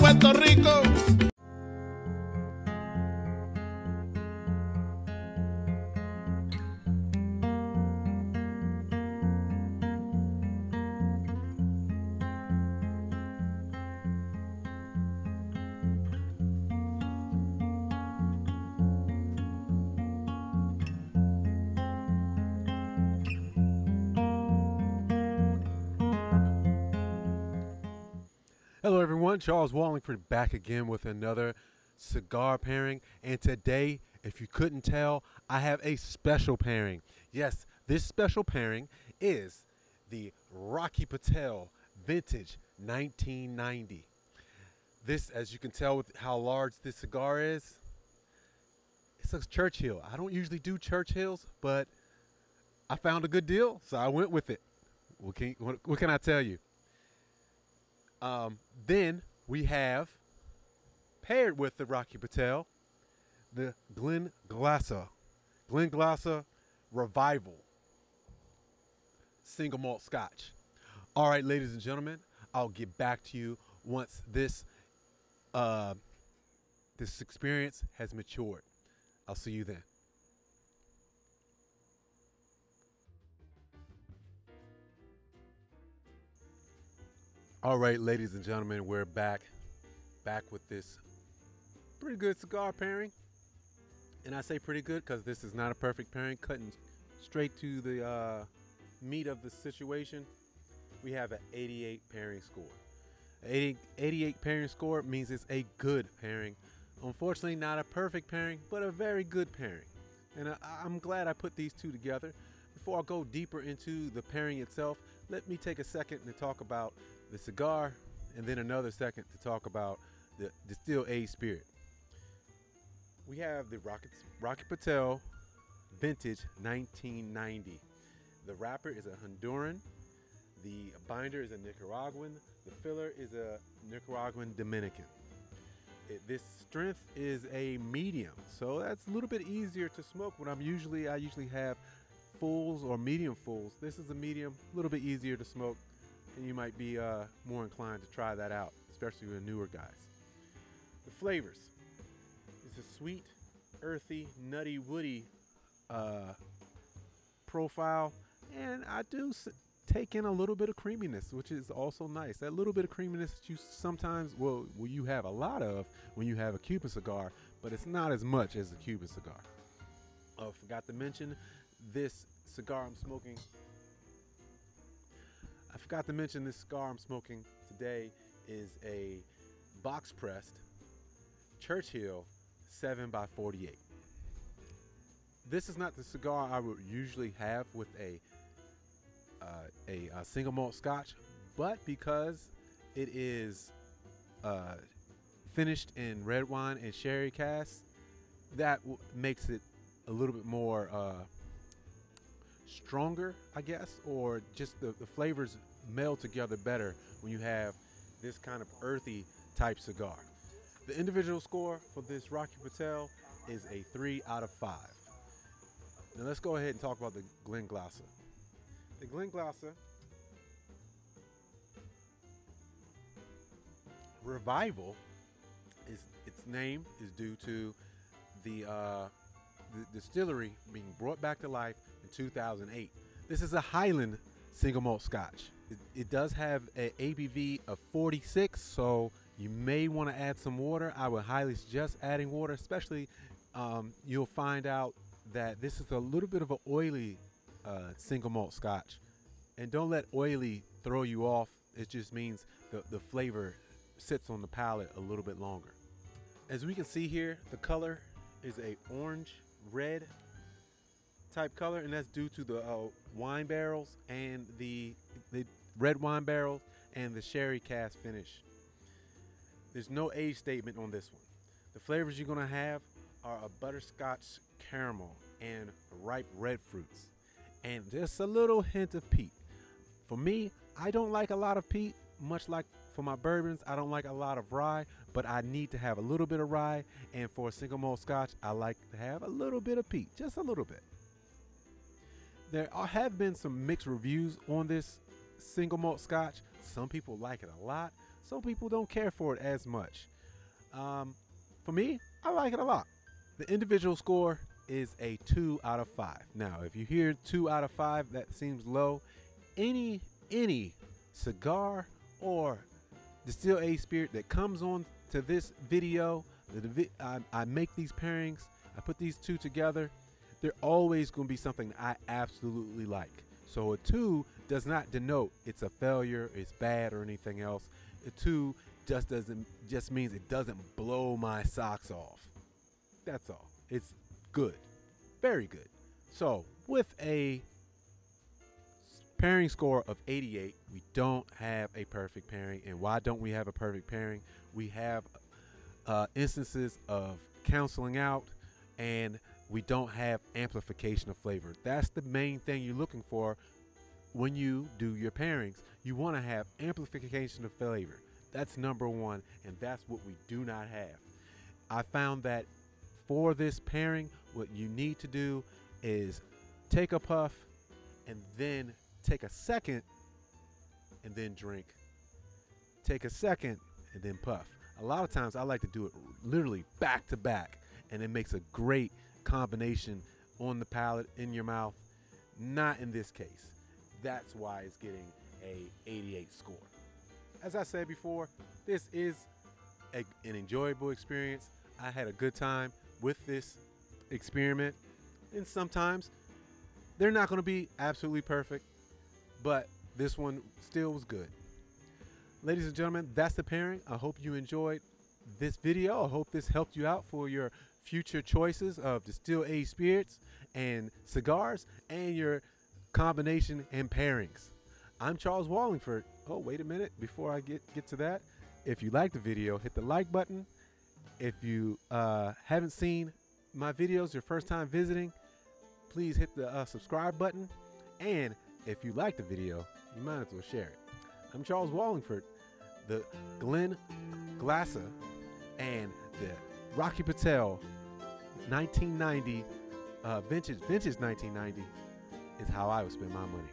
Puerto Rico. Hello everyone, Charles Walhingford back again with another cigar pairing, and today, if you couldn't tell, I have a special pairing. Yes, this special pairing is the Rocky Patel Vintage 1990. This, as you can tell with how large this cigar is, it's a Churchhill. I don't usually do Churchhills, but I found a good deal, so I went with it. What can I tell you? Then we have, paired with the Rocky Patel, the Glenglassaugh Revival Single Malt Scotch. All right, ladies and gentlemen, I'll get back to you once this experience has matured. I'll see you then. All right, ladies and gentlemen, we're back with this pretty good cigar pairing. And I say pretty good because this is not a perfect pairing. Cutting straight to the meat of the situation, we have an 88 pairing score. 88 pairing score means it's a good pairing. Unfortunately, not a perfect pairing, but a very good pairing. And I'm glad I put these two together. Before I go deeper into the pairing itself, let me take a second to talk about the cigar, and then another second to talk about the distilled aged spirit. We have the Rocky Patel Vintage 1990. The wrapper is a Honduran, the binder is a Nicaraguan, the filler is a Nicaraguan Dominican. This strength is a medium, so that's a little bit easier to smoke. I usually have fulls or medium fulls. This is a medium, a little bit easier to smoke, and you might be more inclined to try that out, especially with newer guys. The flavors. It's a sweet, earthy, nutty, woody profile, and I do take in a little bit of creaminess, which is also nice. That little bit of creaminess that you sometimes, you have a lot of when you have a Cuban cigar, but it's not as much as a Cuban cigar. Forgot to mention this cigar I'm smoking. I forgot to mention this cigar I'm smoking today is a box pressed Churchhill 7x48. This is not the cigar I would usually have with a single malt Scotch, but because it is finished in red wine and sherry casks, that makes it a little bit more stronger, I guess, or just the flavors meld together better when you have this kind of earthy type cigar. The individual score for this Rocky Patel is a 3 out of 5. Now let's go ahead and talk about the Glenglassaugh. The Glenglassaugh Revival its name is due to the distillery being brought back to life in 2008. This is a Highland single malt Scotch. It does have an ABV of 46, so you may want to add some water. I would highly suggest adding water, especially you'll find out that this is a little bit of an oily single malt Scotch. And don't let oily throw you off. It just means the flavor sits on the palate a little bit longer. As we can see here, the color is a orange red type color, and that's due to the wine barrels and the red wine barrels and the sherry cask finish. There's no age statement on this one. The flavors you're gonna have are a butterscotch caramel and ripe red fruits, and just a little hint of peat. For me, I don't like a lot of peat, much like for my bourbons, I don't like a lot of rye, but I need to have a little bit of rye, and for a single malt Scotch, I like to have a little bit of peat, just a little bit. There have been some mixed reviews on this single malt Scotch. Some people like it a lot, Some people don't care for it as much. For me, I like it a lot. The individual score is a 2 out of 5. Now, if you hear 2 out of 5, that seems low. Any cigar or distilled aged spirit that comes on to this video, I make these pairings, I put these two together, they're always going to be something I absolutely like. So a 2 does not denote it's a failure, it's bad, or anything else. A 2 just means it doesn't blow my socks off. That's all. It's good, very good. So with a pairing score of 88, we don't have a perfect pairing. And why don't we have a perfect pairing? We have instances of canceling out, and we don't have amplification of flavor. That's the main thing you're looking for when you do your pairings. You want to have amplification of flavor. That's number one, and that's what we do not have. I found that for this pairing, what you need to do is take a puff and then take a second and then drink. Take a second and then puff. A lot of times I like to do it literally back to back, and it makes a great combination on the palate, in your mouth. Not in this case. That's why it's getting a 88 score. As I said before, this is an enjoyable experience. I had a good time with this experiment, and sometimes they're not going to be absolutely perfect, but this one still was good. Ladies and gentlemen, that's the pairing. I hope you enjoyed this video. I hope this helped you out for your future choices of distilled aged spirits and cigars and your combination and pairings. I'm Charles Walhingford. Oh, wait a minute before I get to that. If you like the video, hit the like button. If you haven't seen my videos, your first time visiting, please hit the subscribe button. And if you like the video, you might as well share it. I'm Charles Walhingford, the Glenglassaugh and the Rocky Patel 1990 vintage 1990 is how I would spend my money.